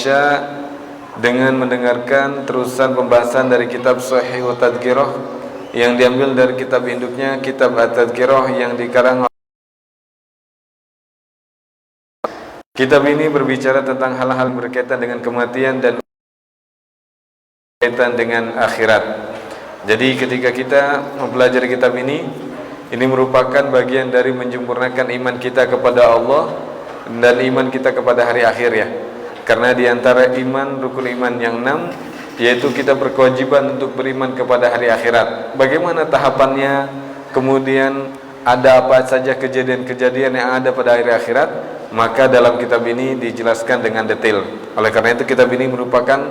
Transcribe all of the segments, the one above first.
Isya dengan mendengarkan terusan pembahasan dari kitab Sahih wa Tadhkirah yang diambil dari kitab induknya kitab At-Tadhkirah yang dikarang. Kitab ini berbicara tentang hal-hal berkaitan dengan kematian dan berkaitan dengan akhirat. Jadi ketika kita mempelajari kitab ini merupakan bagian dari menyempurnakan iman kita kepada Allah dan iman kita kepada hari akhir ya. Karena diantara iman, rukun iman yang 6, yaitu kita berkewajiban untuk beriman kepada hari akhirat. Bagaimana tahapannya, kemudian ada apa saja kejadian-kejadian yang ada pada hari akhirat, maka dalam kitab ini dijelaskan dengan detail. Oleh karena itu kitab ini merupakan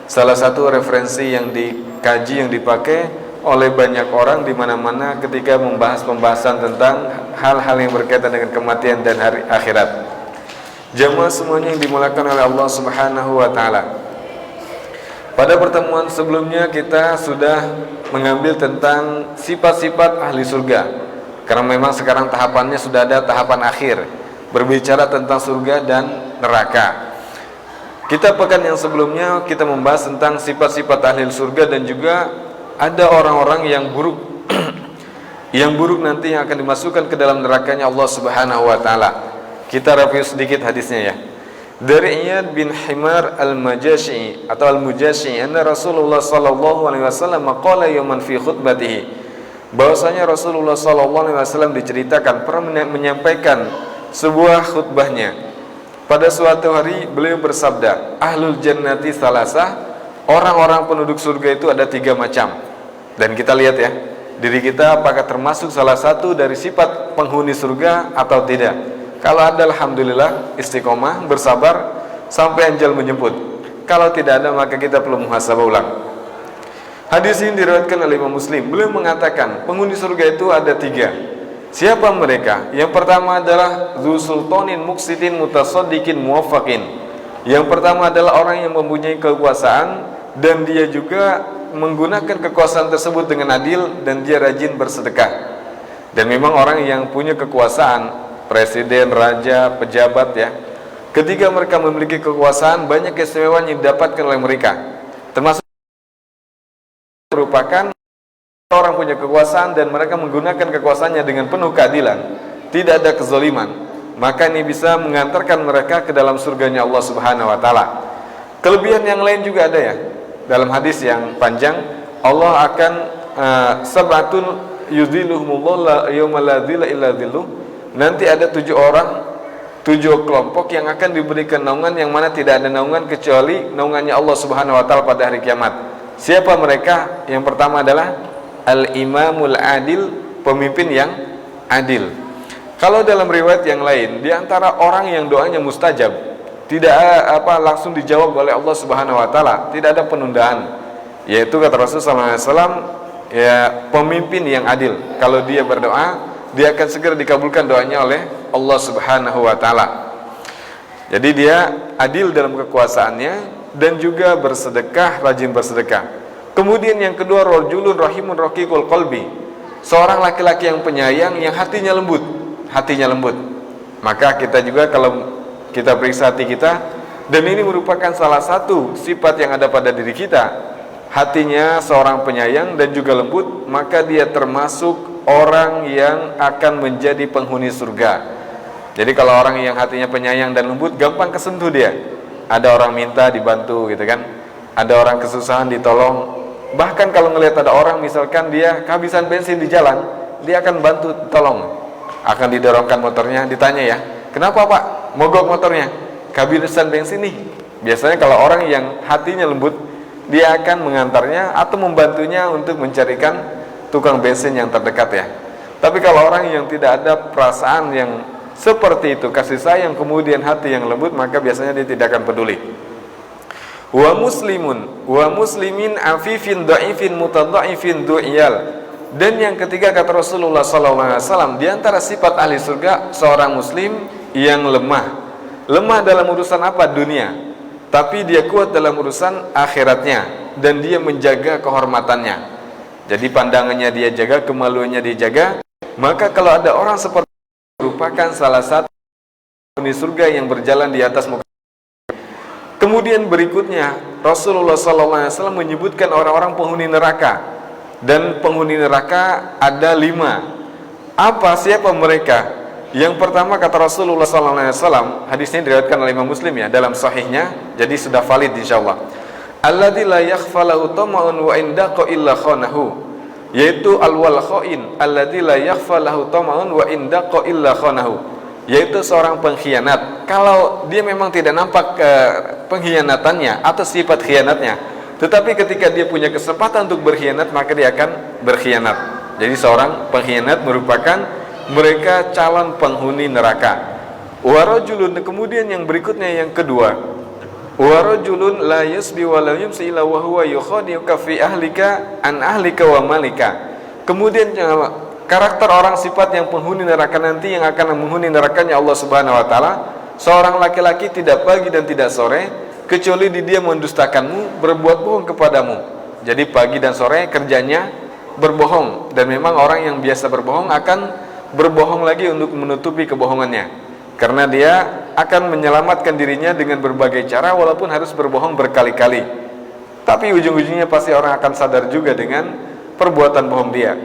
salah satu referensi yang dikaji, yang dipakai oleh banyak orang di mana-mana ketika membahas pembahasan tentang hal-hal yang berkaitan dengan kematian dan hari akhirat. Jamaah semuanya yang dimuliakan oleh Allah Subhanahu wa taala. Pada pertemuan sebelumnya kita sudah mengambil tentang sifat-sifat ahli surga. Karena memang sekarang tahapannya sudah ada tahapan akhir, berbicara tentang surga dan neraka. Kita pekan yang sebelumnya kita membahas tentang sifat-sifat ahli surga dan juga ada orang-orang yang buruk yang buruk nanti yang akan dimasukkan ke dalam nerakanya Allah Subhanahu wa taala. Kita review sedikit hadisnya ya. Dari Iyad bin Himar al-Majasyi atau al-Mujasyi, anna Rasulullah sallallahu alaihi wasallam qala yawman fi khutbatihi. Bahwasanya Rasulullah sallallahu alaihi wasallam diceritakan pernah menyampaikan sebuah khutbahnya. Pada suatu hari beliau bersabda, ahlul jannati salasah, orang-orang penduduk surga itu ada 3 macam. Dan kita lihat ya, diri kita apakah termasuk salah satu dari sifat penghuni surga atau tidak. Kalau ada, alhamdulillah, istiqomah, bersabar sampai ajal menjemput. Kalau tidak ada, maka kita perlu muhasabah ulang. Hadis ini diriwayatkan oleh Imam Muslim. Beliau mengatakan penghuni surga itu ada 3. Siapa mereka? Yang pertama adalah Dzu Sultanin Muqsitin Mutasaddiqin Muwaffaqin. Yang pertama adalah orang yang mempunyai kekuasaan dan dia juga menggunakan kekuasaan tersebut dengan adil dan dia rajin bersedekah. Dan memang orang yang punya kekuasaan, presiden, raja, pejabat ya, ketika mereka memiliki kekuasaan, banyak keistimewaan yang didapatkan oleh mereka. Termasuk merupakan orang punya kekuasaan dan mereka menggunakan kekuasaannya dengan penuh keadilan, tidak ada kezaliman, maka ini bisa mengantarkan mereka ke dalam surganya Allah Subhanahu wa taala. Kelebihan yang lain juga ada ya. Dalam hadis yang panjang, Allah akan sab'atun yudhilluhumullahu yauma la dhilla illa dhilluh. Nanti ada 7 orang, 7 kelompok yang akan diberikan naungan yang mana tidak ada naungan kecuali naungannya Allah Subhanahu wa taala pada hari kiamat. Siapa mereka? Yang pertama adalah al-imamul adil, pemimpin yang adil. Kalau dalam riwayat yang lain, di antara orang yang doanya mustajab, tidak langsung dijawab oleh Allah Subhanahu wa taala, tidak ada penundaan. Yaitu kata Rasulullah SAW, ya, pemimpin yang adil. Kalau dia berdoa, dia akan segera dikabulkan doanya oleh Allah Subhanahu wa taala. Jadi dia adil dalam kekuasaannya dan juga bersedekah, rajin bersedekah. Kemudian yang kedua, rajulun rahimun raqiqul qalbi. Seorang laki-laki yang penyayang, yang hatinya lembut, Maka kita juga kalau kita periksa hati kita, dan ini merupakan salah satu sifat yang ada pada diri kita, hatinya seorang penyayang dan juga lembut, maka dia termasuk orang yang akan menjadi penghuni surga. Jadi kalau orang yang hatinya penyayang dan lembut, gampang kesentuh dia. Ada orang minta dibantu gitu kan, ada orang kesusahan ditolong. Bahkan kalau ngelihat ada orang misalkan dia kehabisan bensin di jalan, dia akan bantu tolong. Akan didorongkan motornya, ditanya ya, kenapa Pak mogok motornya? Kehabisan bensin nih. Biasanya kalau orang yang hatinya lembut, dia akan mengantarnya atau membantunya untuk mencarikan tukang bensin yang terdekat ya. Tapi kalau orang yang tidak ada perasaan yang seperti itu, kasih sayang kemudian hati yang lembut, maka biasanya dia tidak akan peduli. Wa muslimin afifin dhaifin mutadhaifin du'iyal. Dan yang ketiga kata Rasulullah SAW, di antara sifat ahli surga seorang muslim yang lemah dalam urusan apa? Dunia. Tapi dia kuat dalam urusan akhiratnya dan dia menjaga kehormatannya. Jadi pandangannya dia jaga, kemaluannya dia jaga. Maka kalau ada orang seperti itu, merupakan salah satu penghuni surga yang berjalan di atas muka. Kemudian berikutnya Rasulullah SAW menyebutkan orang-orang penghuni neraka, dan penghuni neraka ada 5. Siapa mereka? Yang pertama kata Rasulullah SAW, hadisnya diriwayatkan oleh Imam Muslim ya dalam sahihnya, jadi sudah valid insyaallah. Alladzi la yakhfa lahu tama'un wa indaqa illa khanahu, yaitu al-wal khain alladzi la yakhfa lahu tama'un wa indaqa illa khanahu, yaitu seorang pengkhianat. Kalau dia memang tidak nampak pengkhianatannya atau sifat khianatnya, tetapi ketika dia punya kesempatan untuk berkhianat, maka dia akan berkhianat. Jadi seorang pengkhianat merupakan mereka calon penghuni neraka. Warajulun, kemudian yang berikutnya yang kedua, warajulun la yasbi wa la yumsi illa wa huwa yukhadi'uka fi ahlika an ahlika wa malika. Kemudian karakter orang sifat yang penghuni neraka nanti, yang akan menghuni nerakanya Allah Subhanahu wa taala, seorang laki-laki tidak pagi dan tidak sore kecuali dia mendustakanmu, berbuat bohong kepadamu. Jadi pagi dan sore kerjanya berbohong, dan memang orang yang biasa berbohong akan berbohong lagi untuk menutupi kebohongannya, karena dia akan menyelamatkan dirinya dengan berbagai cara, walaupun harus berbohong berkali-kali. Tapi ujung-ujungnya pasti orang akan sadar juga dengan perbuatan bohong dia.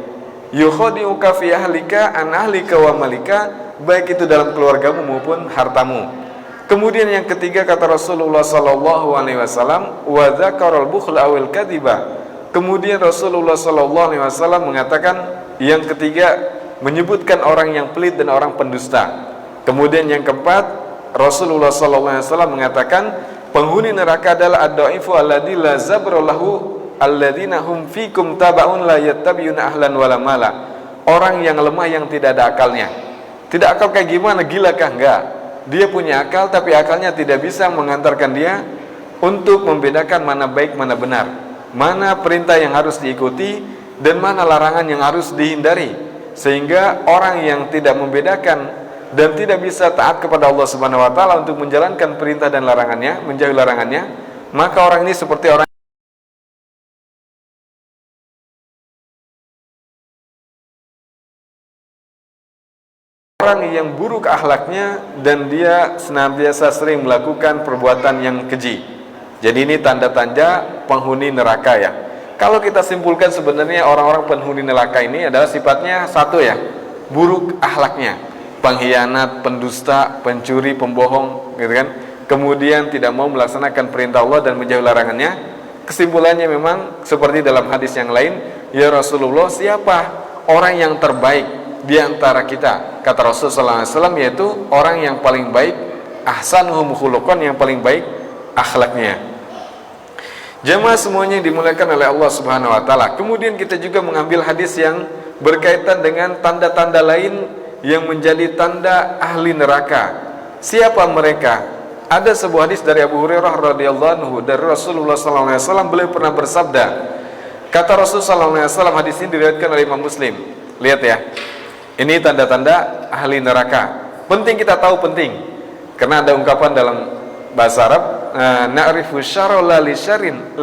Yukhadi'uka fi ahlika an ahlika wa malika, baik itu dalam keluargamu maupun hartamu. Kemudian yang ketiga kata Rasulullah sallallahu alaihi wasallam, wa dzakarul bukhla awil kadiba. Kemudian Rasulullah sallallahu alaihi wasallam mengatakan yang ketiga, menyebutkan orang yang pelit dan orang pendusta. Kemudian yang keempat, Rasulullah sallallahu alaihi wasallam mengatakan penghuni neraka adalah ad-dhaifu alladzi la zabra lahu alladzina hum fikum tabaun la yattabi'una ahlan wala mala. Orang yang lemah, yang tidak ada akalnya. Tidak akal kayak gimana? Gila kah? Enggak. Dia punya akal, tapi akalnya tidak bisa mengantarkan dia untuk membedakan mana baik, mana benar, mana perintah yang harus diikuti dan mana larangan yang harus dihindari. Sehingga orang yang tidak membedakan dan tidak bisa taat kepada Allah Subhanahu wa taala untuk menjalankan perintah dan larangannya, menjauhi larangannya, maka orang ini seperti orang yang buruk akhlaknya dan dia senantiasa sering melakukan perbuatan yang keji. Jadi ini tanda-tanda penghuni neraka ya. Kalau kita simpulkan sebenarnya orang-orang penghuni neraka ini adalah sifatnya satu ya, buruk akhlaknya, pengkhianat, pendusta, pencuri, pembohong, gitu kan. Kemudian tidak mau melaksanakan perintah Allah dan menjauhi larangannya. Kesimpulannya memang seperti dalam hadis yang lain, ya Rasulullah, siapa orang yang terbaik di antara kita? Kata Rasulullah SAW, yaitu orang yang paling baik, ahsanuhum khuluqan, yang paling baik akhlaknya. Jemaah semuanya dimuliakan oleh Allah Subhanahu wa taala. Kemudian kita juga mengambil hadis yang berkaitan dengan tanda-tanda lain yang menjadi tanda ahli neraka. Siapa mereka? Ada sebuah hadis dari Abu Hurairah radhiyallahu anhu dari Rasulullah sallallahu alaihi wasallam, beliau pernah bersabda. Kata Rasulullah sallallahu alaihi wasallam, hadis ini diriwayatkan oleh Imam Muslim. Lihat ya. Ini tanda-tanda ahli neraka. Penting kita tahu, penting. Karena ada ungkapan dalam bahasa Arab, na'rifu syarra la li syarrin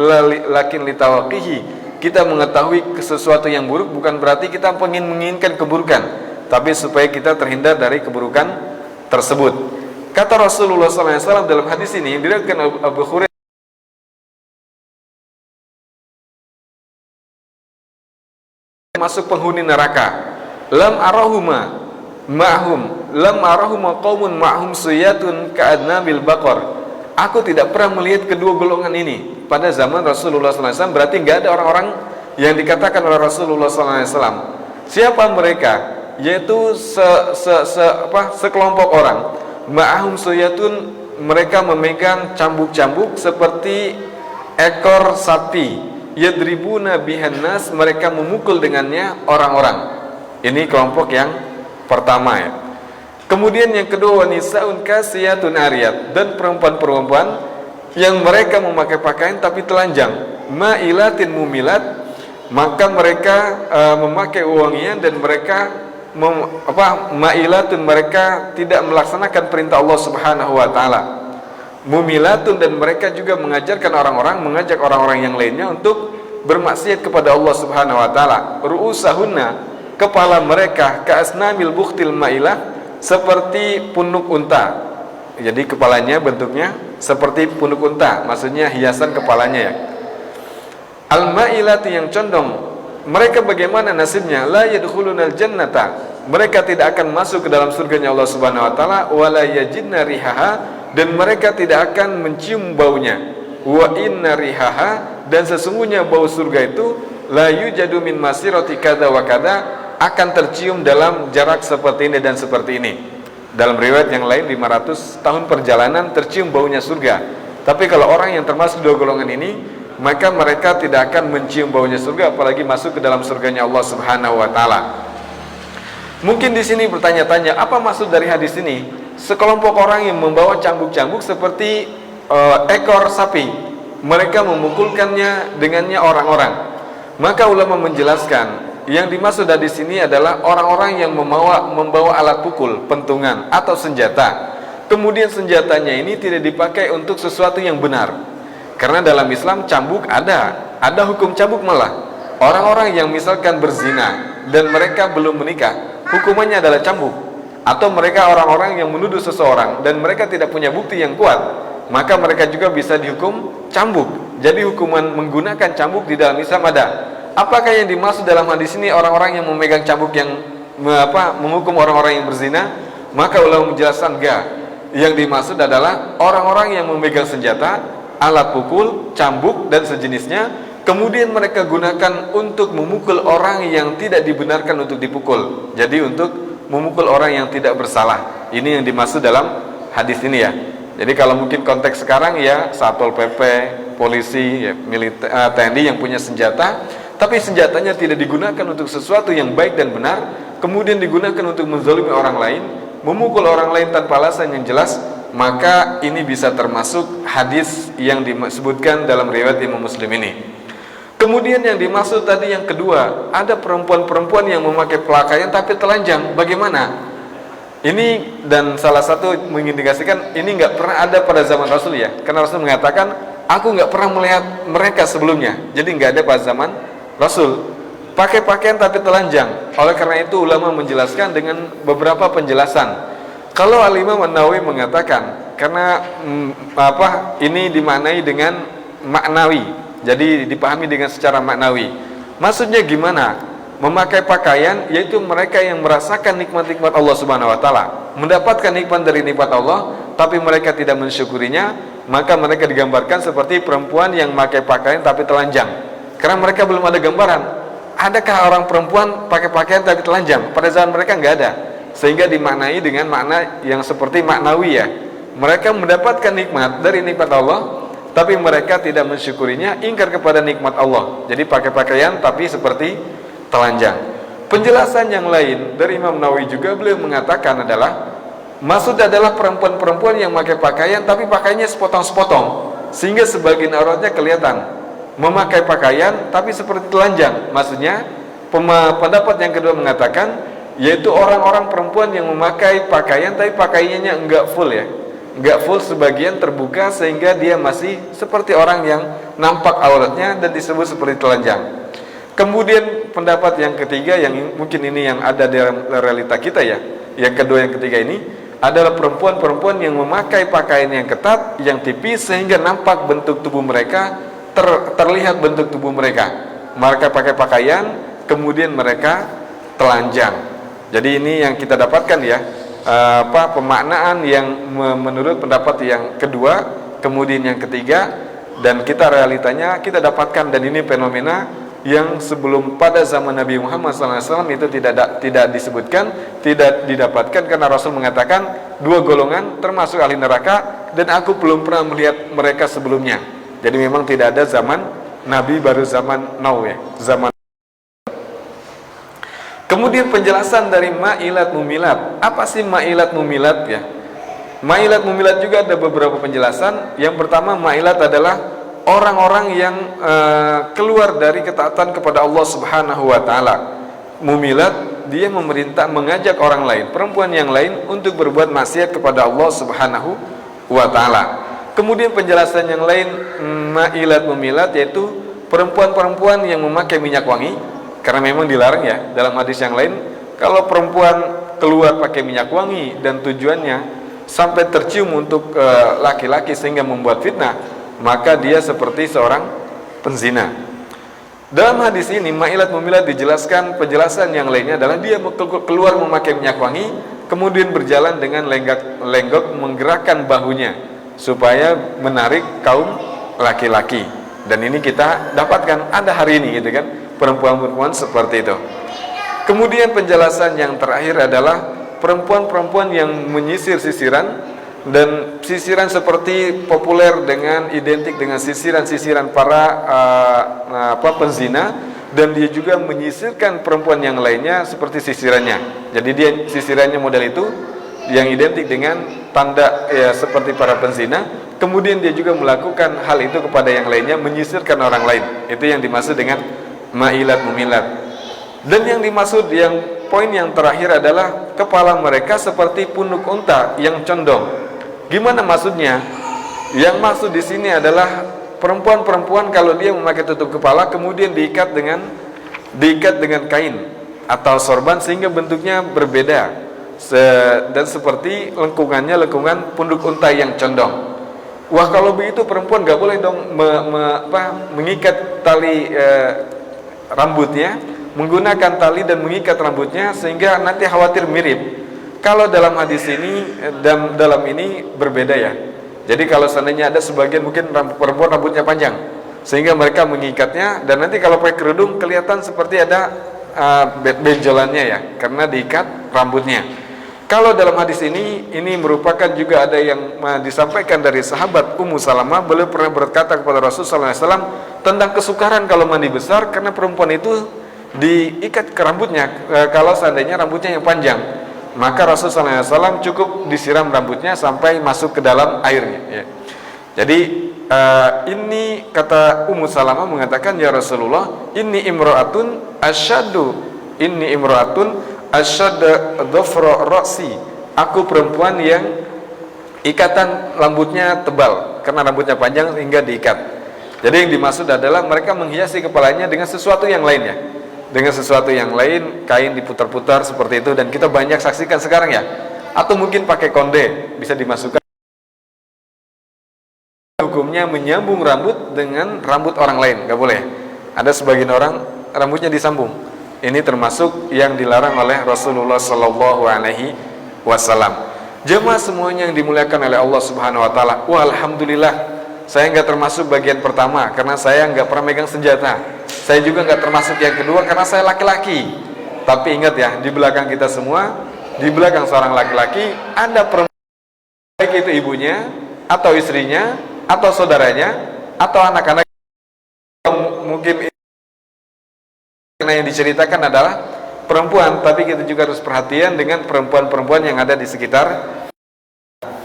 lakin li tawaqihi. Kita mengetahui sesuatu yang buruk bukan berarti kita menginginkan keburukan, tapi supaya kita terhindar dari keburukan tersebut. Kata Rasulullah SAW dalam hadis ini, diriwayatkan Abu Hurairah, masuk penghuni neraka. Lam arahuma ma'hum, lam arahuma qaumun ma'hum suyatun ka'adnabil baqar. Aku tidak pernah melihat kedua golongan ini pada zaman Rasulullah SAW. Berarti nggak ada orang-orang yang dikatakan oleh Rasulullah SAW. Siapa mereka? Yaitu sekelompok orang. Ma'ahum suyatun, mereka memegang cambuk-cambuk seperti ekor sapi. Yadribuna bihan nas, mereka memukul dengannya orang-orang. Ini kelompok yang pertama ya. Kemudian yang kedua, nisaun kasiyatun ariyat, dan perempuan-perempuan yang mereka memakai pakaian tapi telanjang, ma'ilatin mumilat, maka mereka memakai wangian dan mereka ma'ilatun, mereka tidak melaksanakan perintah Allah Subhanahu wa taala. Mumilatun, dan mereka juga mengajak orang-orang yang lainnya untuk bermaksiat kepada Allah Subhanahu wa taala. Ru'usahunna, kepala mereka ka'asnamil bukhtil ma'ilah, seperti punuk unta. Jadi kepalanya bentuknya seperti punuk unta, maksudnya hiasan kepalanya ya. Al-ma'ilati yang condong, mereka bagaimana nasibnya? La yadkhulunal jannata, mereka tidak akan masuk ke dalam surganya Allah Subhanahu wa taala, wala yajidna rihaha, dan mereka tidak akan mencium baunya. Wa inna rihaha, dan sesungguhnya bau surga itu la yujadu min masirati kadza wa kadza, akan tercium dalam jarak seperti ini dan seperti ini. Dalam riwayat yang lain 500 tahun perjalanan tercium baunya surga. Tapi kalau orang yang termasuk dua golongan ini, maka mereka tidak akan mencium baunya surga, apalagi masuk ke dalam surganya Allah Subhanahu wa taala. Mungkin di sini bertanya-tanya, apa maksud dari hadis ini? Sekelompok orang yang membawa cambuk-cambuk seperti ekor sapi, mereka memukulkannya dengannya orang-orang. Maka ulama menjelaskan, yang dimaksud dari sini adalah orang-orang yang membawa alat pukul, pentungan atau senjata. Kemudian senjatanya ini tidak dipakai untuk sesuatu yang benar. Karena dalam Islam cambuk ada hukum cambuk malah. Orang-orang yang misalkan berzina dan mereka belum menikah, hukumannya adalah cambuk. Atau mereka orang-orang yang menuduh seseorang dan mereka tidak punya bukti yang kuat, maka mereka juga bisa dihukum cambuk. Jadi hukuman menggunakan cambuk di dalam Islam ada. Apakah yang dimaksud dalam hadis ini orang-orang yang memegang cambuk yang menghukum orang-orang yang berzina? Maka ulama menjelaskan enggak. Yang dimaksud adalah orang-orang yang memegang senjata, alat pukul, cambuk dan sejenisnya, kemudian mereka gunakan untuk memukul orang yang tidak dibenarkan untuk dipukul. Jadi untuk memukul orang yang tidak bersalah. Ini yang dimaksud dalam hadis ini ya. Jadi kalau mungkin konteks sekarang ya Satpol PP, polisi, ya, militer, TNI yang punya senjata, tapi senjatanya tidak digunakan untuk sesuatu yang baik dan benar, kemudian digunakan untuk menzalimi orang lain, memukul orang lain tanpa alasan yang jelas, maka ini bisa termasuk hadis yang disebutkan dalam riwayat Imam Muslim ini. Kemudian yang dimaksud tadi yang kedua, ada perempuan-perempuan yang memakai pakaian tapi telanjang. Bagaimana? Ini dan salah satu mengindikasikan ini nggak pernah ada pada zaman Rasul ya. Karena Rasul mengatakan, aku nggak pernah melihat mereka sebelumnya. Jadi nggak ada pada zaman Rasul pakai pakaian tapi telanjang. Oleh karena itu ulama menjelaskan dengan beberapa penjelasan. Kalau Al-Imam An-Nawawi mengatakan karena ini dimaknai dengan maknawi, jadi dipahami dengan secara maknawi. Maksudnya gimana? Memakai pakaian yaitu mereka yang merasakan nikmat-nikmat Allah Subhanahu wa taala, mendapatkan nikmat dari nikmat Allah, tapi mereka tidak mensyukurinya, maka mereka digambarkan seperti perempuan yang memakai pakaian tapi telanjang. Karena mereka belum ada gambaran. Adakah orang perempuan pakai pakaian tapi telanjang? Pada zaman mereka nggak ada. Sehingga dimaknai dengan makna yang seperti maknawi ya. Mereka mendapatkan nikmat dari nikmat Allah, tapi mereka tidak mensyukurinya, ingkar kepada nikmat Allah. Jadi pakai pakaian tapi seperti telanjang. Penjelasan yang lain dari Imam Nawawi juga beliau mengatakan adalah maksud adalah perempuan-perempuan yang memakai pakaian tapi pakaiannya sepotong-sepotong sehingga sebagian auratnya kelihatan. Memakai pakaian tapi seperti telanjang. Maksudnya pendapat yang kedua mengatakan yaitu orang-orang perempuan yang memakai pakaian tapi pakaiannya enggak full ya, enggak full, sebagian terbuka sehingga dia masih seperti orang yang nampak auratnya dan disebut seperti telanjang. Kemudian pendapat yang ketiga yang mungkin ini yang ada dalam realita kita ya, yang kedua yang ketiga ini adalah perempuan-perempuan yang memakai pakaian yang ketat, yang tipis sehingga nampak bentuk tubuh mereka, terlihat bentuk tubuh mereka. Mereka pakai pakaian kemudian mereka telanjang. Jadi ini yang kita dapatkan ya, pemaknaan yang menurut pendapat yang kedua, kemudian yang ketiga, dan kita realitanya kita dapatkan, dan ini fenomena yang sebelum pada zaman Nabi Muhammad SAW itu tidak disebutkan, tidak didapatkan, karena Rasul mengatakan dua golongan termasuk ahli neraka dan aku belum pernah melihat mereka sebelumnya. Jadi memang tidak ada zaman Nabi, baru zaman now ya, zaman. Kemudian penjelasan dari ma'ilat mumilat. Apa sih ma'ilat mumilat ya? Ma'ilat mumilat juga ada beberapa penjelasan. Yang pertama, ma'ilat adalah orang-orang yang keluar dari ketaatan kepada Allah Subhanahu wa taala. Mumilat, dia mengajak orang lain, perempuan yang lain untuk berbuat maksiat kepada Allah Subhanahu wa taala. Kemudian penjelasan yang lain ma'ilat mumilat yaitu perempuan-perempuan yang memakai minyak wangi, karena memang dilarang ya dalam hadis yang lain kalau perempuan keluar pakai minyak wangi dan tujuannya sampai tercium untuk laki-laki sehingga membuat fitnah, maka dia seperti seorang penzina. Dalam hadis ini ma'ilat mumilat dijelaskan, penjelasan yang lainnya adalah dia keluar memakai minyak wangi, kemudian berjalan dengan lenggok menggerakkan bahunya supaya menarik kaum laki-laki. Dan ini kita dapatkan ada hari ini gitu kan, perempuan-perempuan seperti itu. Kemudian penjelasan yang terakhir adalah perempuan-perempuan yang menyisir sisiran, dan sisiran seperti populer dengan identik dengan sisiran-sisiran para penzina, dan dia juga menyisirkan perempuan yang lainnya seperti sisirannya. Jadi dia sisirannya model itu yang identik dengan tanda ya seperti para penzina. Kemudian dia juga melakukan hal itu kepada yang lainnya, menyisirkan orang lain. Itu yang dimaksud dengan ma'ilat mumilat. Dan yang dimaksud yang poin yang terakhir adalah kepala mereka seperti punuk unta yang condong. Gimana maksudnya? Yang maksud di sini adalah perempuan-perempuan kalau dia memakai tutup kepala kemudian diikat dengan kain atau sorban sehingga bentuknya berbeda dan seperti lengkungan punuk unta yang condong. Wah, kalau begitu perempuan gak boleh dong mengikat tali rambutnya, menggunakan tali dan mengikat rambutnya sehingga nanti khawatir mirip. Kalau dalam hadis ini, dalam ini berbeda ya. Jadi kalau seandainya ada sebagian mungkin perempuan rambutnya panjang, sehingga mereka mengikatnya, dan nanti kalau pakai kerudung kelihatan seperti ada benjolannya ya, karena diikat rambutnya. Kalau dalam hadis ini merupakan juga ada yang disampaikan dari sahabat Ummu Salamah. Beliau pernah berkata kepada Rasulullah SAW tentang kesukaran kalau mandi besar, karena perempuan itu diikat ke rambutnya kalau seandainya rambutnya yang panjang. Maka Rasulullah SAW cukup disiram rambutnya sampai masuk ke dalam airnya ya. Jadi ini kata Ummu Salamah mengatakan, ya Rasulullah, inni imra'atun asyadda dhafra ra'si. Aku perempuan yang ikatan rambutnya tebal, karena rambutnya panjang hingga diikat. Jadi yang dimaksud adalah mereka menghiasi kepalanya dengan sesuatu yang lainnya, dengan sesuatu yang lain, kain diputar-putar seperti itu, dan kita banyak saksikan sekarang ya. Atau mungkin pakai konde, bisa dimasukkan. Hukumnya menyambung rambut dengan rambut orang lain, nggak boleh. Ada sebagian orang rambutnya disambung. Ini termasuk yang dilarang oleh Rasulullah Sallallahu Alaihi Wasallam. Jemaah semuanya yang dimuliakan oleh Allah Subhanahu Wa Taala. Wah, alhamdulillah, saya nggak termasuk bagian pertama karena saya nggak pernah megang senjata. Saya juga nggak termasuk yang kedua karena saya laki-laki. Tapi ingat ya, di belakang kita semua, di belakang seorang laki-laki ada perempuan, baik itu ibunya, atau istrinya, atau saudaranya, atau anak-anak yang mungkin karena yang diceritakan adalah perempuan. Tapi kita juga harus perhatian dengan perempuan-perempuan yang ada di sekitar.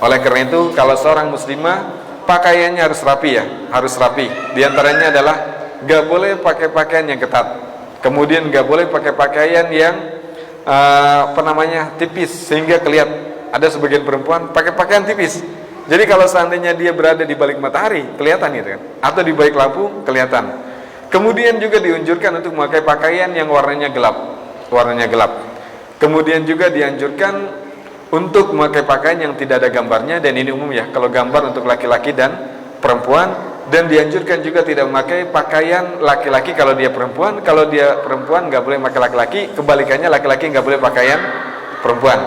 Oleh karena itu, kalau seorang muslimah pakaiannya harus rapi ya, harus rapi. Di antaranya adalah gak boleh pakai pakaian yang ketat. Kemudian gak boleh pakai pakaian yang tipis sehingga kelihatan. Ada sebagian perempuan pakai pakaian tipis. Jadi kalau seandainya dia berada di balik matahari kelihatan gitu kan, atau di balik lampu kelihatan. Kemudian juga dianjurkan untuk memakai pakaian yang warnanya gelap. Kemudian juga dianjurkan untuk memakai pakaian yang tidak ada gambarnya, dan ini umum ya, kalau gambar untuk laki-laki dan perempuan. Dan dianjurkan juga tidak memakai pakaian laki-laki kalau dia perempuan. Kalau dia perempuan nggak boleh pakai laki-laki. Kebalikannya, laki-laki nggak boleh pakaian perempuan.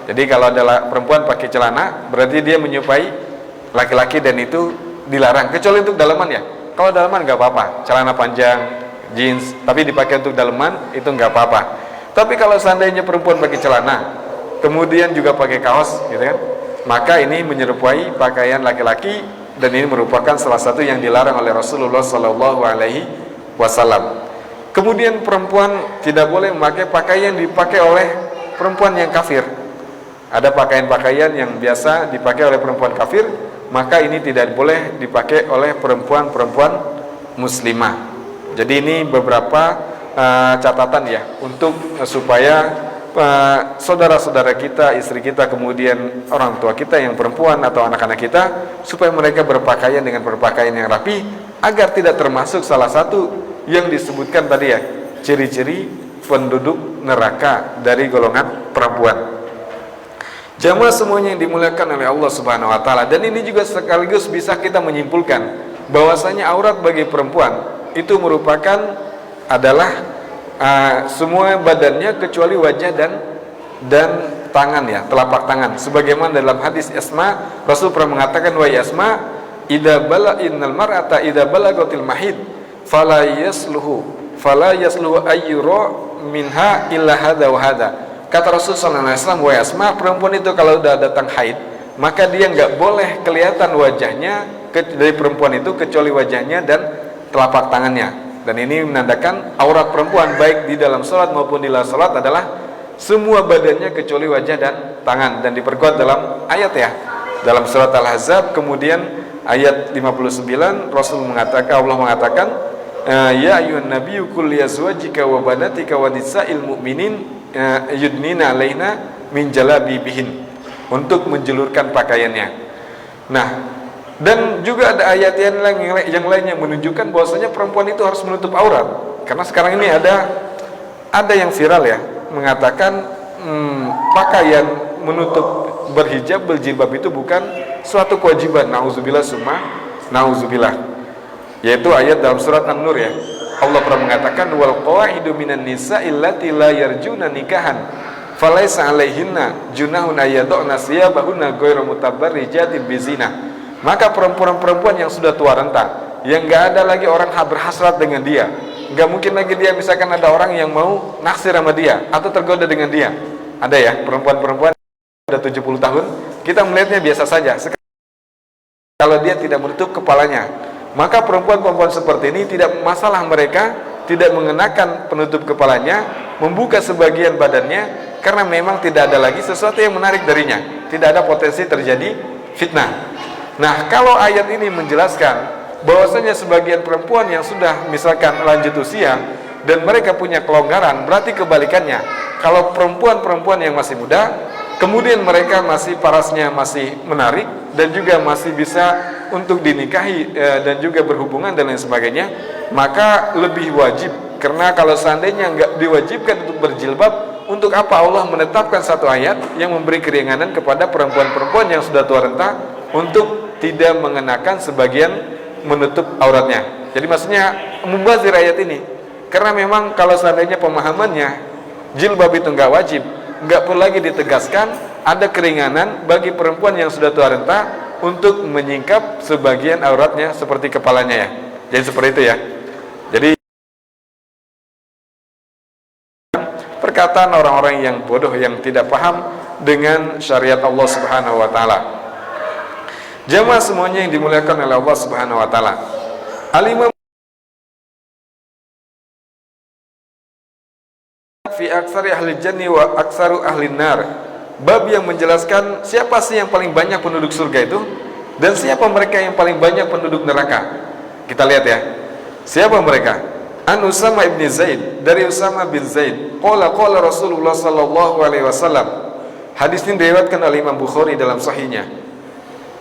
Jadi kalau ada perempuan pakai celana, berarti dia menyerupai laki-laki, dan itu dilarang. Kecuali untuk dalaman ya. Kalau dalaman nggak apa-apa, celana panjang, jeans, tapi dipakai untuk dalaman itu nggak apa-apa. Tapi kalau seandainya perempuan pakai celana, kemudian juga pakai kaos, gitu kan, maka ini menyerupai pakaian laki-laki, dan ini merupakan salah satu yang dilarang oleh Rasulullah Sallallahu Alaihi Wasallam. Kemudian perempuan tidak boleh memakai pakaian dipakai oleh perempuan yang kafir. Ada pakaian-pakaian yang biasa dipakai oleh perempuan kafir, maka ini tidak boleh dipakai oleh perempuan-perempuan muslimah. Jadi ini beberapa catatan ya, untuk supaya saudara-saudara kita, istri kita, kemudian orang tua kita yang perempuan atau anak-anak kita, supaya mereka berpakaian dengan berpakaian yang rapi, agar tidak termasuk salah satu yang disebutkan tadi ya, ciri-ciri penduduk neraka dari golongan perempuan. Jamaah semuanya yang dimuliakan oleh Allah Subhanahu wa taala, dan ini juga sekaligus bisa kita menyimpulkan bahwasanya aurat bagi perempuan itu merupakan adalah semua badannya kecuali wajah dan tangan, ya, telapak tangan. Sebagaimana dalam hadis Asma, Rasul pernah mengatakan, wa Asma, idza bala innal mar'ata idza balagatil mahid fala yasluhu ayyura minha illa hadza wa hadza. Kata Rasul sallallahu alaihi wasallam, wa Asma, perempuan itu kalau udah datang haid, maka dia nggak boleh kelihatan wajahnya dari perempuan itu kecuali wajahnya dan telapak tangannya. Dan ini menandakan aurat perempuan baik di dalam sholat maupun di luar sholat adalah semua badannya kecuali wajah dan tangan. Dan diperkuat dalam ayat, ya, dalam surat Al-Ahzab, kemudian ayat 59 Rasul mengatakan, Allah mengatakan, ya ayyuhan nabiyyu qul li azwajika wa banatika wa nisa'il mu'minin yudnina alaina min jalabibihin, untuk menjulurkan pakaiannya. Nah, dan juga ada ayat yang lain yang menunjukkan bahwasanya perempuan itu harus menutup aurat. Karena sekarang ini ada yang viral, ya, mengatakan pakaian menutup berhijab, berjilbab itu bukan suatu kewajiban. Nauzubillah summa nauzubillah. Yaitu ayat dalam surat An-Nur, ya. Allah pernah mengatakan, wal qawaidu minan nisa'i allati la yarjuna nikahan falaysa 'alaihinna junahun ayyadna siyabahunna ghairu mutabarrijatin bizina. Maka perempuan-perempuan yang sudah tua renta, yang enggak ada lagi orang berhasrat dengan dia, enggak mungkin lagi dia misalkan ada orang yang mau naksir sama dia atau tergoda dengan dia. Ada, ya, perempuan-perempuan sudah 70 tahun, kita melihatnya biasa saja. Kalau dia tidak menutup kepalanya, maka perempuan-perempuan seperti ini tidak masalah, mereka tidak mengenakan penutup kepalanya, membuka sebagian badannya, karena memang tidak ada lagi sesuatu yang menarik darinya, tidak ada potensi terjadi fitnah. Nah, kalau ayat ini menjelaskan bahwasanya sebagian perempuan yang sudah misalkan lanjut usia dan mereka punya kelonggaran, berarti kebalikannya. Kalau perempuan-perempuan yang masih muda, kemudian mereka masih parasnya masih menarik dan juga masih bisa untuk dinikahi dan juga berhubungan dan lain sebagainya, maka lebih wajib. Karena kalau seandainya nggak diwajibkan untuk berjilbab, untuk apa Allah menetapkan satu ayat yang memberi keringanan kepada perempuan-perempuan yang sudah tua renta untuk tidak mengenakan sebagian menutup auratnya. Jadi maksudnya mubazir ayat ini, karena memang kalau seandainya pemahamannya jilbab itu nggak wajib, nggak perlu lagi ditegaskan, ada keringanan bagi perempuan yang sudah tua renta untuk menyingkap sebagian auratnya seperti kepalanya, ya. Jadi seperti itu, ya. Jadi perkataan orang-orang yang bodoh yang tidak paham dengan syariat Allah Subhanahu wa taala. Jamaah semuanya yang dimuliakan oleh Allah Subhanahu wa taala. Al-Imam fi aksari ahli janni wa aksaru ahli nar. Bab yang menjelaskan siapa sih yang paling banyak penduduk surga itu dan siapa mereka yang paling banyak penduduk neraka. Kita lihat, ya. Siapa mereka? An Usama ibn Zaid, dari Usama bin Zaid. Qala Rasulullah sallallahu alaihi wasallam. Hadis ini diriwayatkan oleh Imam Bukhari dalam sahihnya.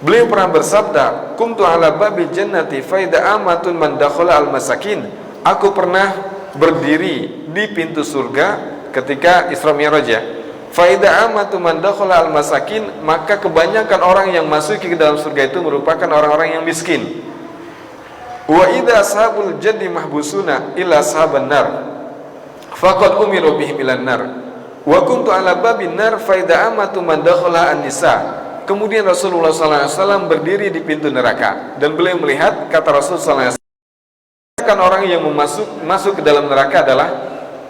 Beliau pernah bersabda, "Kuntu ala babil jannati fa idza amatun man dakhala al-masakin." Aku pernah berdiri di pintu surga ketika Isra Mi'raj, ya. Fa idza amatu man dakhala al-masakin, maka kebanyakan orang yang masuk ke dalam surga itu merupakan orang-orang yang miskin. Wa idza ashabul janni mahbusuna ila ashaban nar faqad umiru bihim ilan nar. Wa kuntu ala babin nar fa idza amatu man dakhala an-nisa. Kemudian Rasulullah SAW berdiri di pintu neraka dan beliau melihat, kata Rasulullah SAW, kan orang yang masuk ke dalam neraka adalah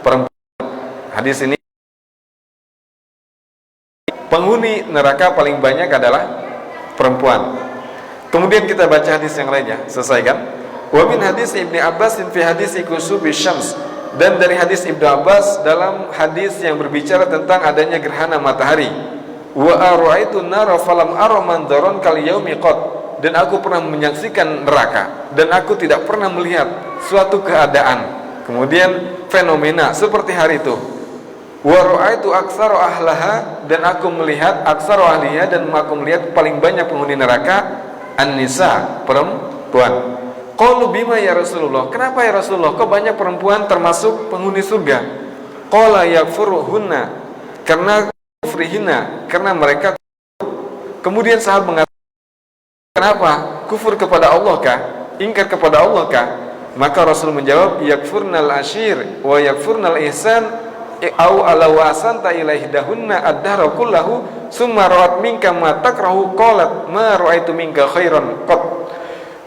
perempuan. Hadis ini, penghuni neraka paling banyak adalah perempuan. Kemudian kita baca hadis yang lainnya, selesaikan. Wa min hadis Ibnu Abbas fi hadis kusubi syams, dan dari hadis Ibnu Abbas dalam hadis yang berbicara tentang adanya gerhana matahari. Wa ara'aitu nara falam ara mandaron kal yaumi qad, dan aku pernah menyaksikan neraka dan aku tidak pernah melihat suatu keadaan, kemudian fenomena seperti hari itu. Wa ra'aitu aktsara ahlaha, dan aku melihat aktsara ahliha, dan aku melihat paling banyak penghuni neraka an-nisa, perempuan. Qalu bima ya Rasulullah, kenapa ya Rasulullah kok banyak perempuan termasuk penghuni surga? Qala yakfuruhunna, karena kufrihina, karena mereka. Kemudian sahabat mengatakan, kenapa? Kufur kepada Allah kah? Ingkar kepada Allah kah? Maka Rasul menjawab, yakfurnal ashir wa yakfurnal ihsan au ala wasanta ilaihi dahunna ad-dahra kullahu summa rawat minka ma takrahu qalat ma ra'aitu minka khairan qat.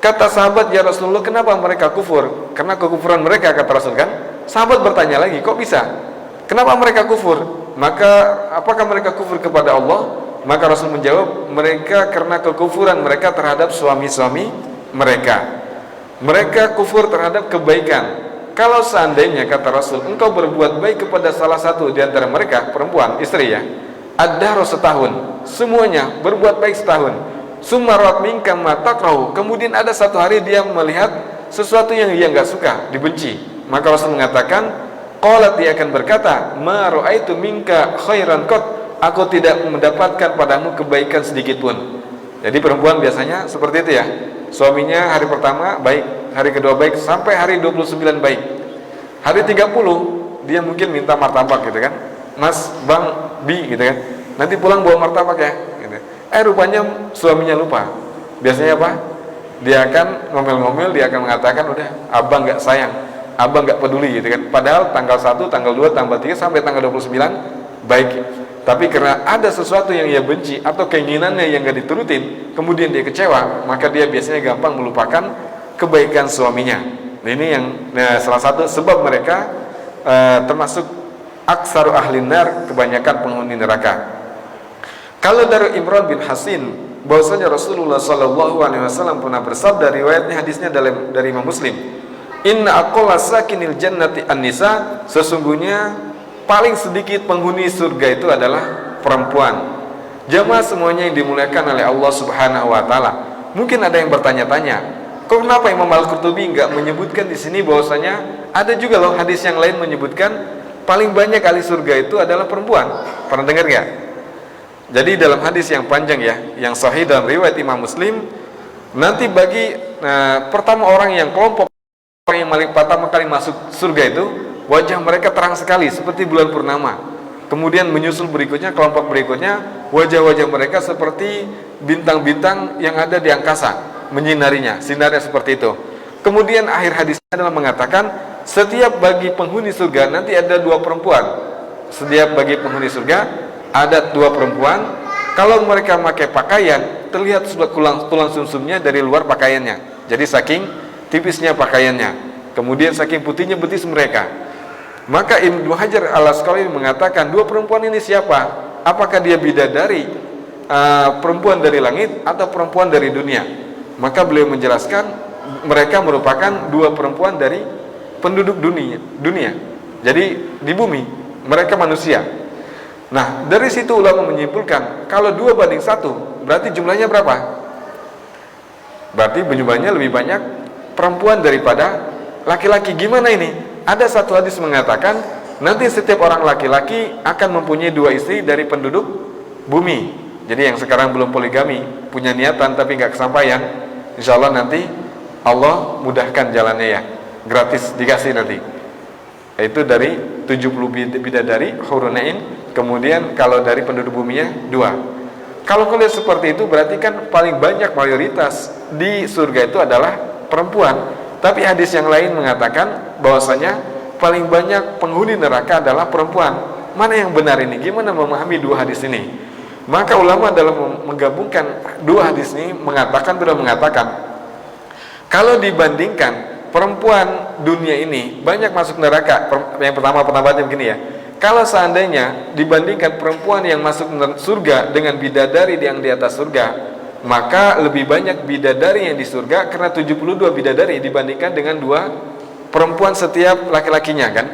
Kata sahabat, ya Rasulullah, kenapa mereka kufur? Karena kekufuran mereka, kata Rasul kan. Sahabat bertanya lagi, kok bisa? Kenapa mereka kufur? Maka apakah mereka kufur kepada Allah? Maka Rasul menjawab, mereka karena kekufuran mereka terhadap suami-suami mereka. Mereka kufur terhadap kebaikan. Kalau seandainya, kata Rasul, engkau berbuat baik kepada salah satu di antara mereka, perempuan, istri ya, ad-dahru setahun, semuanya berbuat baik setahun. Sumarat minka ma takrahu, kemudian ada satu hari dia melihat sesuatu yang dia enggak suka, dibenci. Maka Rasul mengatakan, qalat, dia akan berkata, ma ra'aitu minka khairan qat, aku tidak mendapatkan padamu kebaikan sedikit pun. Jadi perempuan biasanya seperti itu ya. Suaminya hari pertama baik, hari kedua baik, sampai hari 29 baik. Hari 30 dia mungkin minta martabak gitu kan. Mas, Bang, Bi gitu kan. Nanti pulang bawa martabak ya gitu. Rupanya suaminya lupa. Biasanya apa? Dia akan ngomel-ngomel, dia akan mengatakan, udah, abang gak sayang, abang gak peduli gitu kan. Padahal tanggal 1, tanggal 2, tanggal 3 sampai tanggal 29 baik. Tapi karena ada sesuatu yang ia benci atau keinginannya yang gak diturutin, kemudian dia kecewa, maka dia biasanya gampang melupakan kebaikan suaminya. Ini yang salah satu sebab mereka termasuk aksaru ahlin nar, kebanyakan penghuni neraka. Kalau dari Imran bin Hasin, bahwasanya Rasulullah SAW pernah bersabda, riwayatnya hadisnya dari Imam Muslim, inna aqalla sakinil jannati an-nisa, sesungguhnya paling sedikit penghuni surga itu adalah perempuan. Jamaah semuanya yang dimuliakan oleh Allah Subhanahu wa taala. Mungkin ada yang bertanya-tanya, kok kenapa Imam Al-Qurtubi enggak menyebutkan di sini bahwasanya ada juga loh hadis yang lain menyebutkan paling banyak ahli surga itu adalah perempuan. Pernah dengar enggak? Jadi dalam hadis yang panjang ya, yang sahih dalam riwayat Imam Muslim, nanti bagi pertama orang yang kelompok orang yang pertama kali masuk surga itu, wajah mereka terang sekali seperti bulan purnama. Kemudian menyusul berikutnya, kelompok berikutnya, wajah-wajah mereka seperti bintang-bintang yang ada di angkasa, menyinarinya, sinarnya seperti itu. Kemudian akhir hadisnya adalah mengatakan, setiap bagi penghuni surga nanti ada 2 perempuan. Setiap bagi penghuni surga ada 2 perempuan. Kalau mereka pakai pakaian, terlihat sudah tulang sumsumnya dari luar pakaiannya. Jadi saking tipisnya pakaiannya. Kemudian saking putihnya betis mereka. Maka Ibnu Hajar Al-Asqalani mengatakan, 2 perempuan ini siapa? Apakah dia bidadari, perempuan dari langit atau perempuan dari dunia? Maka beliau menjelaskan, mereka merupakan 2 perempuan dari penduduk dunia. Jadi di bumi, mereka manusia. Nah, dari situ ulama menyimpulkan, kalau 2 banding 1, berarti jumlahnya berapa? Berarti jumlahnya lebih banyak perempuan daripada laki-laki. Gimana ini? Ada satu hadis mengatakan, nanti setiap orang laki-laki akan mempunyai 2 istri dari penduduk bumi. Jadi yang sekarang belum poligami, punya niatan tapi nggak kesampaian, insya Allah nanti Allah mudahkan jalannya ya, gratis dikasih nanti. Itu dari 70 bidadari hurun ain. Kemudian kalau dari penduduk buminya 2. Kalau kalian seperti itu, berarti kan paling banyak mayoritas di surga itu adalah perempuan. Tapi hadis yang lain mengatakan bahwasanya paling banyak penghuni neraka adalah perempuan. Mana yang benar ini? Gimana memahami 2 hadis ini? Maka ulama dalam menggabungkan 2 hadis ini mengatakan kalau dibandingkan perempuan dunia ini banyak masuk neraka. Yang pertama pendapatnya begini ya. Kalau seandainya dibandingkan perempuan yang masuk surga dengan bidadari yang di atas surga, maka lebih banyak bidadari yang di surga karena 72 bidadari dibandingkan dengan 2 perempuan setiap laki-lakinya kan.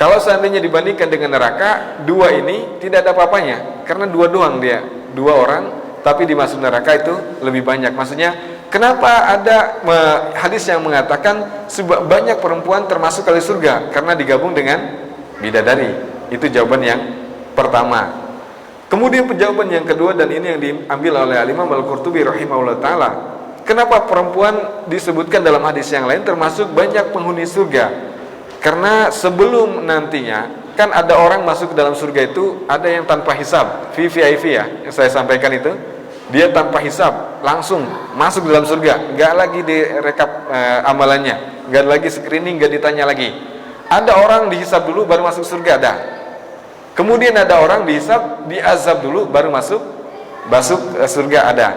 Kalau seandainya dibandingkan dengan neraka, 2 ini tidak ada apa-apanya karena 2 doang dia, 2 orang, tapi dimasuk neraka itu lebih banyak. Maksudnya kenapa ada hadis yang mengatakan banyak perempuan termasuk ahli surga? Karena digabung dengan bidadari. Itu jawaban yang pertama. Kemudian jawaban yang kedua, dan ini yang diambil oleh Imam Al-Qurtubi rahimahullah ta'ala, kenapa perempuan disebutkan dalam hadis yang lain termasuk banyak penghuni surga? Karena sebelum nantinya kan ada orang masuk ke dalam surga itu ada yang tanpa hisab, VVIP ya, yang saya sampaikan itu. Dia tanpa hisab langsung masuk dalam surga, nggak lagi direkap amalannya, nggak lagi screening, nggak ditanya lagi. Ada orang dihisab dulu baru masuk surga, ada. Kemudian ada orang dihisab, diazab dulu baru masuk surga, ada.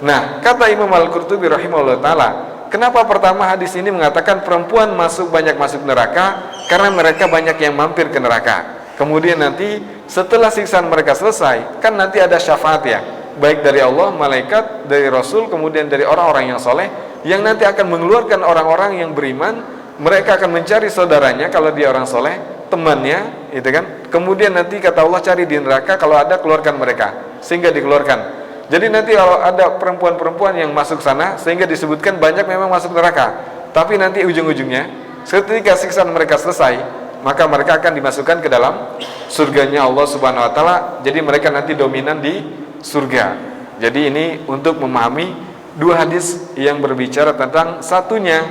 Nah, kata Imam Al-Qurtubi rahimahullah taala, kenapa pertama hadis ini mengatakan perempuan banyak masuk neraka? Karena mereka banyak yang mampir ke neraka. Kemudian nanti setelah siksaan mereka selesai, kan nanti ada syafaat ya, baik dari Allah, malaikat, dari Rasul, kemudian dari orang-orang yang soleh, yang nanti akan mengeluarkan orang-orang yang beriman. Mereka akan mencari saudaranya kalau dia orang soleh, temannya, itu kan. Kemudian nanti kata Allah, cari di neraka, kalau ada keluarkan mereka, sehingga dikeluarkan. Jadi nanti kalau ada perempuan-perempuan yang masuk sana, sehingga disebutkan banyak memang masuk neraka. Tapi nanti ujung-ujungnya, ketika siksaan mereka selesai, maka mereka akan dimasukkan ke dalam surganya Allah Subhanahu Wa Taala. Jadi mereka nanti dominan di surga. Jadi ini untuk memahami dua hadis yang berbicara tentang satunya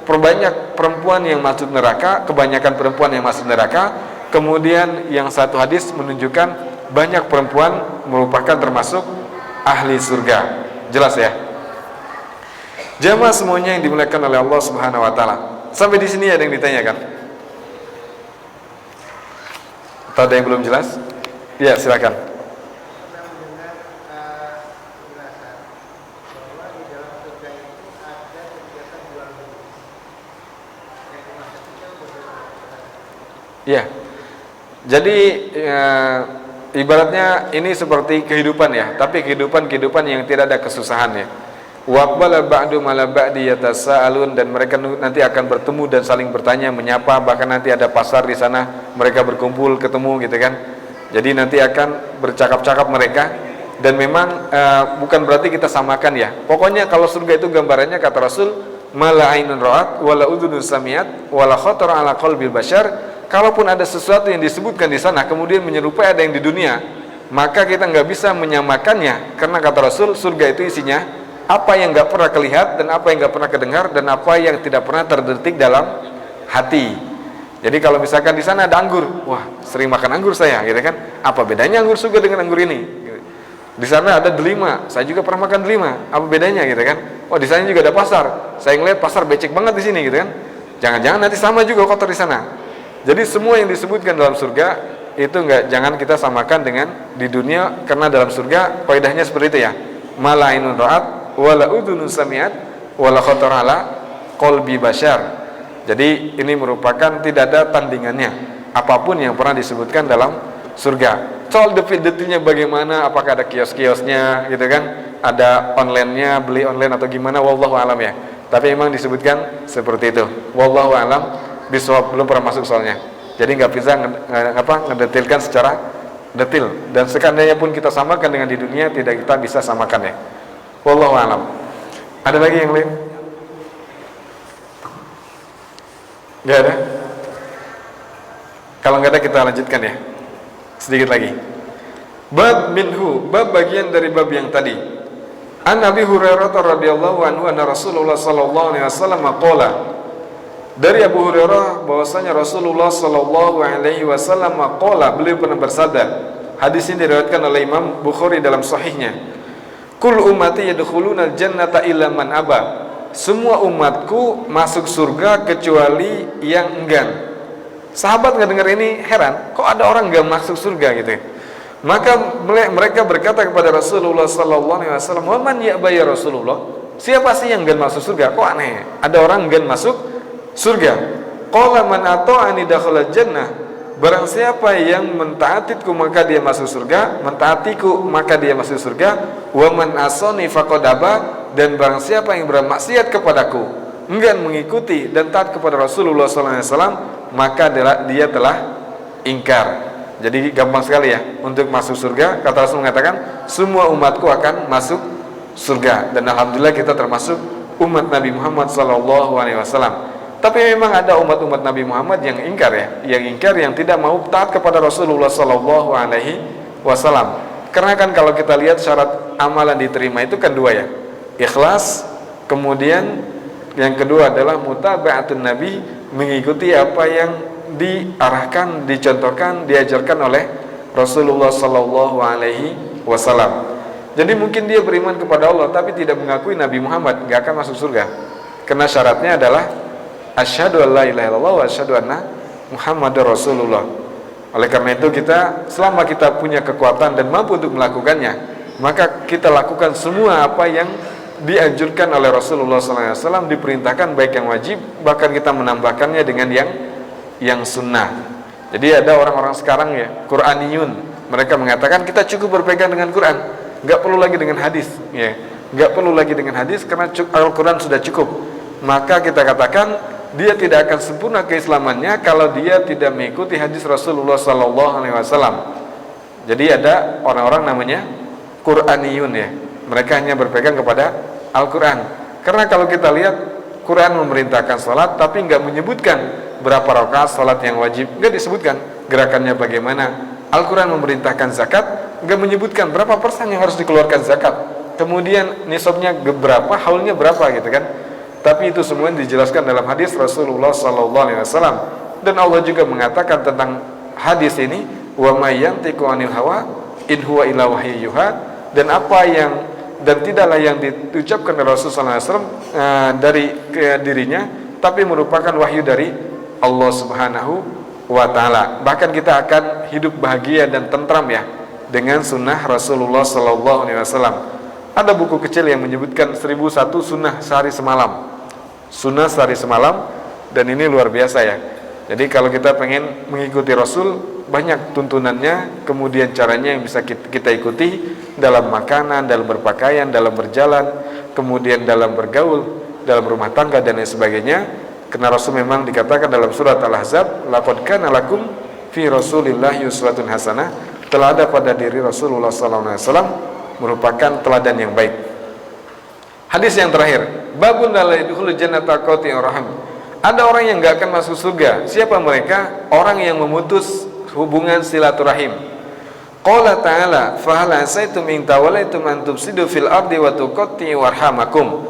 perbanyak perempuan yang masuk neraka, kebanyakan perempuan yang masuk neraka. Kemudian yang satu hadis menunjukkan banyak perempuan merupakan termasuk ahli surga. Jelas ya? Jamaah semuanya yang dimuliakan oleh Allah Subhanahu Wa Taala. Sampai di sini ada yang ditanyakan? Atau ada yang belum jelas? Ya, silakan. Ya, jadi ibaratnya ini seperti kehidupan ya, tapi kehidupan yang tidak ada kesusahan ya. Waqbala ba'du mala ba'di yatasaalun, dan mereka nanti akan bertemu dan saling bertanya, menyapa, bahkan nanti ada pasar di sana, mereka berkumpul, ketemu gitu kan. Jadi nanti akan bercakap-cakap mereka, dan memang bukan berarti kita samakan ya. Pokoknya kalau surga itu gambarannya kata Rasul, mala ainun ra'at wala udhunun samiat wala khatara ala qalbil bashar. Kalaupun ada sesuatu yang disebutkan di sana kemudian menyerupai ada yang di dunia, maka kita nggak bisa menyamakannya, karena kata Rasul surga itu isinya apa yang nggak pernah kelihat, dan apa yang nggak pernah kedengar, dan apa yang tidak pernah terdetik dalam hati. Jadi kalau misalkan di sana ada anggur, wah sering makan anggur saya, gitu kan? Apa bedanya anggur surga dengan anggur ini? Di sana ada delima, saya juga pernah makan delima. Apa bedanya, gitu kan? Oh di sana juga ada pasar, saya ngeliat pasar becek banget di sini, gitu kan? Jangan-jangan nanti sama juga kotor di sana. Jadi semua yang disebutkan dalam surga itu jangan kita samakan dengan di dunia, karena dalam surga kaidahnya seperti itu ya. Mala ainun ra'at wala udhunun sami'at wala khatar ala qalbi bashar. Jadi ini merupakan tidak ada tandingannya apapun yang pernah disebutkan dalam surga. Soal detail-detailnya bagaimana, apakah ada kios-kiosnya gitu kan, ada online-nya, beli online atau gimana, wallahu alam ya. Tapi memang disebutkan seperti itu, wallahu alam bisawab, belum pernah masuk soalnya. Jadi nggak bisa ngedetailkan secara detail, dan sekandanya pun kita samakan dengan di dunia tidak kita bisa samakan ya. Wallahu a'lam. Ada lagi yang lain? Gak ada? Kalau nggak ada kita lanjutkan ya. Sedikit lagi. Bab minhu, bab bagian dari bab yang tadi. An Abi Hurairah radhiyallahu anhu anna Rasulullah sallallahu alaihi wasallam qala. Dari Abu Hurairah bahwasanya Rasulullah sallallahu alaihi wasallam qala, beliau pernah bersabda. Hadis ini diriwayatkan oleh Imam Bukhari dalam sahihnya. Kul ummati yadkhuluna al-jannata illa man aba. Semua umatku masuk surga kecuali yang enggan. Sahabat nggak dengar ini heran, kok ada orang nggak masuk surga gitu. Maka mereka berkata kepada Rasulullah sallallahu alaihi wasallam, "Wa man ya'ba ya Rasulullah?" Siapa sih yang enggan masuk surga? Kok aneh? Ada orang enggan masuk surga. Qala man ata'ani dakhala jannah. Barang siapa yang mentaatiku maka dia masuk surga, mentaatiku maka dia masuk surga. Wa man asani faqad aba, dan barang siapa yang bermaksiat kepadaku, enggan mengikuti dan taat kepada Rasulullah sallallahu alaihi wasallam, maka dia telah ingkar. Jadi gampang sekali ya untuk masuk surga. Kata Rasul mengatakan semua umatku akan masuk surga, dan alhamdulillah kita termasuk umat Nabi Muhammad sallallahu alaihi wasallam. Tapi memang ada umat-umat Nabi Muhammad yang ingkar ya, yang tidak mau taat kepada Rasulullah sallallahu alaihi wasallam. Karena kan kalau kita lihat syarat amalan diterima itu kan dua ya. Ikhlas, kemudian yang kedua adalah mutaba'atun Nabi, mengikuti apa yang diarahkan, dicontohkan, diajarkan oleh Rasulullah Sallallahu Alaihi Wasallam. Jadi mungkin dia beriman kepada Allah tapi tidak mengakui Nabi Muhammad, gak akan masuk surga. Karena syaratnya adalah asyhadu an la ilaha illallah wa asyhadu anna Muhammadar Rasulullah. Oleh karena itu selama kita punya kekuatan dan mampu untuk melakukannya, maka kita lakukan semua apa yang dianjurkan oleh Rasulullah SAW, diperintahkan baik yang wajib, bahkan kita menambahkannya dengan yang sunnah. Jadi ada orang-orang sekarang ya, Quraniyun, mereka mengatakan kita cukup berpegang dengan Quran, nggak perlu lagi dengan hadis, ya, nggak perlu lagi dengan hadis karena Al-Quran sudah cukup. Maka kita katakan dia tidak akan sempurna keislamannya kalau dia tidak mengikuti hadis Rasulullah SAW. Jadi ada orang-orang namanya Quraniyun ya, mereka hanya berpegang kepada Al-Quran. Karena kalau kita lihat Quran memerintahkan sholat tapi nggak menyebutkan berapa rakaat sholat yang wajib, nggak disebutkan gerakannya bagaimana. Al-Quran memerintahkan zakat, nggak menyebutkan berapa persen yang harus dikeluarkan zakat, kemudian nisabnya berapa, haulnya berapa gitu kan. Tapi itu semua dijelaskan dalam hadis Rasulullah SAW. Dan Allah juga mengatakan tentang hadis ini, wa may yantiqu 'anil hawa in huwa illa wahyu yuha, dan tidaklah yang diucapkan oleh Rasulullah SAW dari dirinya, tapi merupakan wahyu dari Allah Subhanahu wa Ta'ala. Bahkan kita akan hidup bahagia dan tentram ya dengan sunnah Rasulullah SAW. Ada buku kecil yang menyebutkan 1001 sunnah sehari semalam. Sunnah sehari semalam, dan ini luar biasa ya. Jadi kalau kita pengen mengikuti Rasul, banyak tuntunannya, kemudian caranya yang bisa kita ikuti dalam makanan, dalam berpakaian, dalam berjalan, kemudian dalam bergaul, dalam rumah tangga dan lain sebagainya. Karena Rasul memang dikatakan dalam surat Al-Ahzab, laqad kana lakum fi Rasulillahi uswatun hasanah, telah ada pada diri Rasulullah SAW merupakan teladan yang baik. Hadis yang terakhir, babun la yadkhulul jannata qati'ur rahim. Ada orang yang enggak akan masuk surga. Siapa mereka? Orang yang memutus hubungan silaturahim. Qala ta'ala, fa hal asaitum in tawallaitum an tufsidu fil ardi wa tuqatti'u arhamakum.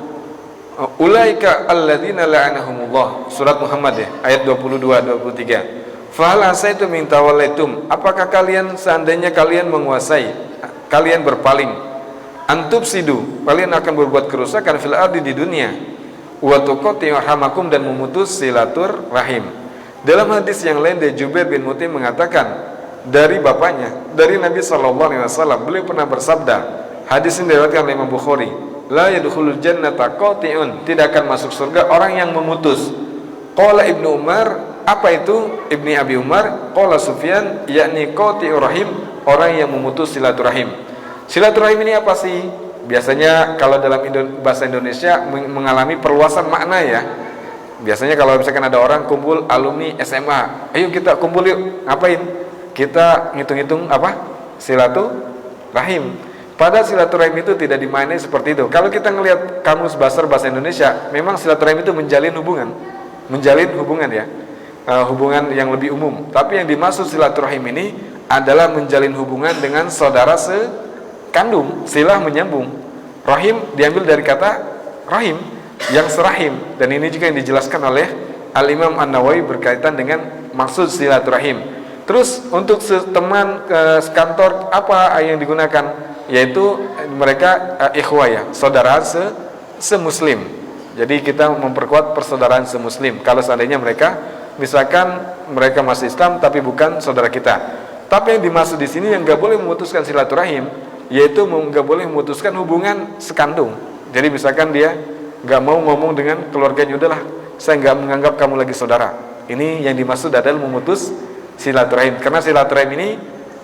Ulaika alladzina la'anahumullah. Surat Muhammad ya, ayat 22-23. Fa hal asaitum in tawallaitum. Apakah kalian seandainya kalian menguasai, kalian berpaling, antubsidu, kalian akan berbuat kerusakan fil ardi di dunia, wa tuqatti'u arhamakum, dan memutus silaturahim. Dalam hadis yang lain dari Jubair bin Mut'im mengatakan dari bapaknya, dari Nabi SAW, beliau pernah bersabda, hadis ini diriwayatkan oleh Imam Bukhari, la yadkhulul jannata qati'un, tidak akan masuk surga orang yang memutus. Qala Ibnu Umar, apa itu? Ibni Abi Umar, qala Sufyan, yakni qati'ur rahim, orang yang memutus silaturahim. Silaturahim ini apa sih? Biasanya kalau dalam bahasa Indonesia mengalami perluasan makna ya. Biasanya kalau misalkan ada orang kumpul alumni SMA, ayo kita kumpul yuk, ngapain? Kita ngitung-ngitung apa? Silaturahim. Padahal silaturahim itu tidak dimaknai seperti itu. Kalau kita ngelihat kamus besar bahasa Indonesia, memang silaturahim itu menjalin hubungan ya, hubungan yang lebih umum. Tapi yang dimaksud silaturahim ini adalah menjalin hubungan dengan saudara sekandung, silah menyambung. Rahim diambil dari kata rahim, yang serahim, dan ini juga yang dijelaskan oleh Al-Imam An-Nawawi berkaitan dengan maksud silaturahim. Terus untuk teman sekantor apa yang digunakan? Yaitu mereka ikhwah ya, saudara semuslim. Jadi kita memperkuat persaudaraan semuslim. Kalau seandainya mereka, misalkan mereka masih Islam tapi bukan saudara kita. Tapi yang dimaksud di sini yang nggak boleh memutuskan silaturahim, yaitu nggak boleh memutuskan hubungan sekandung. Jadi misalkan dia nggak mau ngomong dengan keluarganya, udahlah, saya nggak menganggap kamu lagi saudara. Ini yang dimaksud adalah memutus silaturahim. Karena silaturahim ini,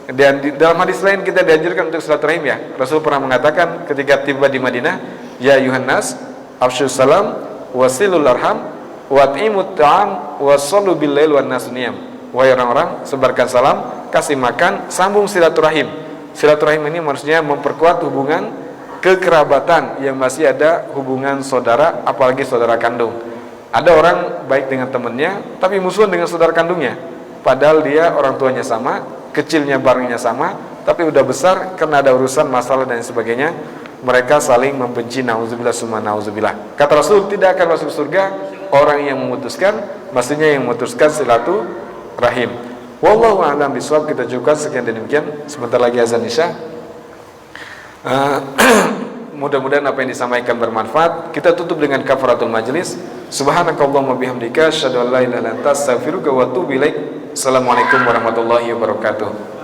dan dalam hadis lain kita dianjurkan untuk silaturahim ya. Rasul pernah mengatakan ketika tiba di Madinah, ya ayuhan nas, afshus salam, wasilul arham, wat'imut ta'am, wasallu bil lail wan nas niyam. Wahai orang-orang, sebarkan salam, kasih makan, sambung silaturahim. Silaturahim ini maksudnya memperkuat hubungan kekerabatan yang masih ada hubungan saudara, apalagi saudara kandung. Ada orang baik dengan temannya, tapi musuhan dengan saudara kandungnya. Padahal dia orang tuanya sama, kecilnya barengnya sama, tapi udah besar karena ada urusan masalah dan sebagainya, mereka saling membenci. Nauzubillah summa nauzubillah. Kata Rasul, tidak akan masuk surga orang yang memutuskan, maksudnya yang memutuskan rahim. Wallahu a'lam bishawab. Kita cukupkan sekian dan demikian. Sebentar lagi azan Isya. Mudah-mudahan apa yang disampaikan bermanfaat. Kita tutup dengan kafaratul majlis. Subhanakallahumma bihamdika asyhadu an la ilaha illa anta astaghfiruka wa atubu ilaik. Assalamualaikum warahmatullahi wabarakatuh.